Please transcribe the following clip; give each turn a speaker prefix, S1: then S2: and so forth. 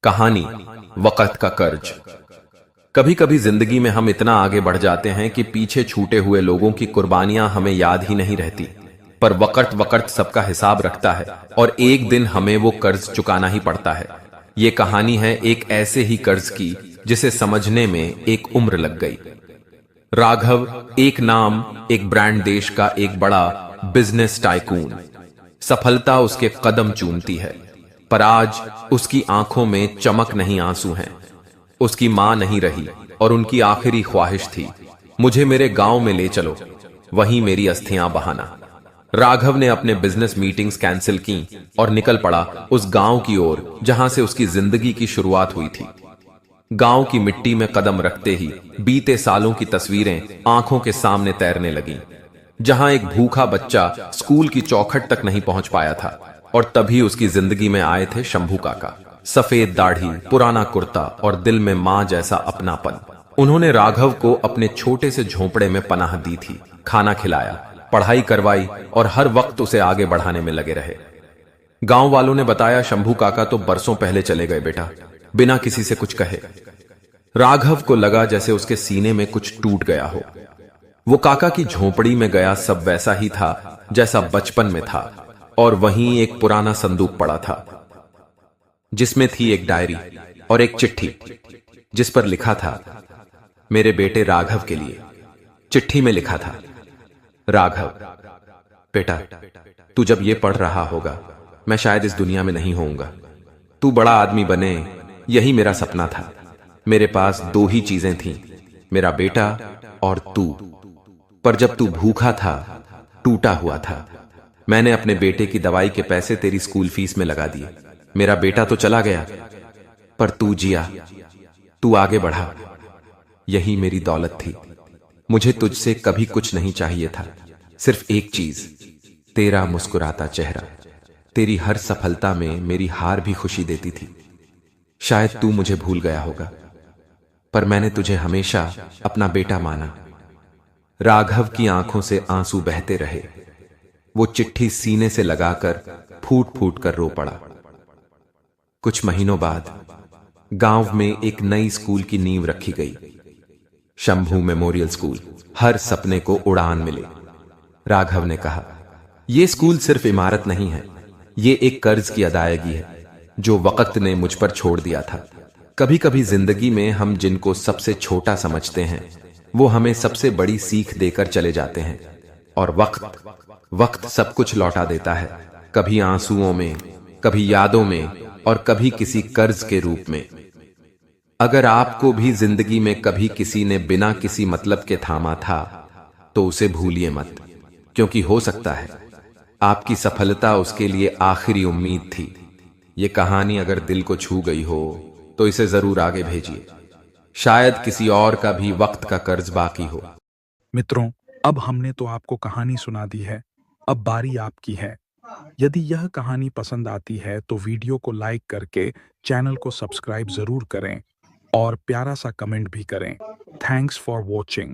S1: कहानी वक़्त का कर्ज। कभी कभी जिंदगी में हम इतना आगे बढ़ जाते हैं कि पीछे छूटे हुए लोगों की कुर्बानियां हमें याद ही नहीं रहती। पर वक़्त वक़्त सबका हिसाब रखता है और एक दिन हमें वो कर्ज चुकाना ही पड़ता है। ये कहानी है एक ऐसे ही कर्ज की जिसे समझने में एक उम्र लग गई। राघव एक नाम, एक ब्रांड, देश का एक बड़ा बिजनेस टाइकून। सफलता उसके कदम चूमती है, पर आज उसकी आंखों में चमक नहीं, आंसू हैं। उसकी मां नहीं रही और उनकी आखिरी ख्वाहिश थी, मुझे मेरे गांव में ले चलो, वहीं मेरी अस्थियां बहाना। राघव ने अपने बिजनेस मीटिंग्स कैंसिल की और निकल पड़ा उस गांव की ओर जहां से उसकी जिंदगी की शुरुआत हुई थी। गांव की मिट्टी में कदम रखते ही बीते सालों की तस्वीरें आंखों के सामने तैरने लगीं। जहां एक भूखा बच्चा स्कूल की चौखट तक नहीं पहुंच पाया था, और तभी उसकी जिंदगी में आए थे शंभू काका। सफेद दाढ़ी, पुराना कुर्ता और दिल में मां जैसा अपनापन। उन्होंने राघव को अपने छोटे से झोंपड़े में पनाह दी थी, खाना खिलाया, पढ़ाई करवाई और हर वक्त उसे आगे बढ़ाने में लगे रहे। गांव वालों ने बताया, शंभू काका तो बरसों पहले चले गए बेटा, बिना किसी से कुछ कहे। राघव को लगा जैसे उसके सीने में कुछ टूट गया हो। वो काका की झोपड़ी में गया, सब वैसा ही था जैसा बचपन में था, और वहीं एक पुराना संदूक पड़ा था जिसमें थी एक डायरी और एक चिट्ठी जिस पर लिखा था, मेरे बेटे राघव के लिए। चिट्ठी में लिखा था, राघव बेटा, तू जब ये पढ़ रहा होगा, मैं शायद इस दुनिया में नहीं होऊंगा। तू बड़ा आदमी बने, यही मेरा सपना था। मेरे पास दो ही चीजें थीं, मेरा बेटा और तू। पर जब तू भूखा था, टूटा हुआ था, मैंने अपने बेटे की दवाई के पैसे तेरी स्कूल फीस में लगा दिए। मेरा बेटा तो चला गया, पर तू जिया, तू आगे बढ़ा, यही मेरी दौलत थी। मुझे तुझसे कभी कुछ नहीं चाहिए था, सिर्फ एक चीज, तेरा मुस्कुराता चेहरा। तेरी हर सफलता में मेरी हार भी खुशी देती थी। शायद तू मुझे भूल गया होगा, पर मैंने तुझे हमेशा अपना बेटा माना। राघव की आंखों से आंसू बहते रहे। वो चिट्ठी सीने से लगाकर फूट फूट कर रो पड़ा। कुछ महीनों बाद गांव में एक नई स्कूल की नींव रखी गई, शंभू मेमोरियल स्कूल। हर सपने को उड़ान मिले। राघव ने कहा, यह स्कूल सिर्फ इमारत नहीं है, ये एक कर्ज की अदायगी है जो वक्त ने मुझ पर छोड़ दिया था। कभी कभी जिंदगी में हम जिनको सबसे छोटा समझते हैं, वो हमें सबसे बड़ी सीख देकर चले जाते हैं। और वक्त सब कुछ लौटा देता है, कभी आंसुओं में, कभी यादों में, और कभी किसी कर्ज के रूप में। अगर आपको भी जिंदगी में कभी किसी ने बिना किसी मतलब के थामा था, तो उसे भूलिए मत, क्योंकि हो सकता है आपकी सफलता उसके लिए आखिरी उम्मीद थी। ये कहानी अगर दिल को छू गई हो तो इसे जरूर आगे भेजिए, शायद किसी और का भी वक्त का कर्ज बाकी हो।
S2: मित्रों, अब हमने तो आपको कहानी सुना दी है, अब बारी आपकी है। यदि यह कहानी पसंद आती है तो वीडियो को लाइक करके चैनल को सब्सक्राइब जरूर करें और प्यारा सा कमेंट भी करें। Thanks for watching.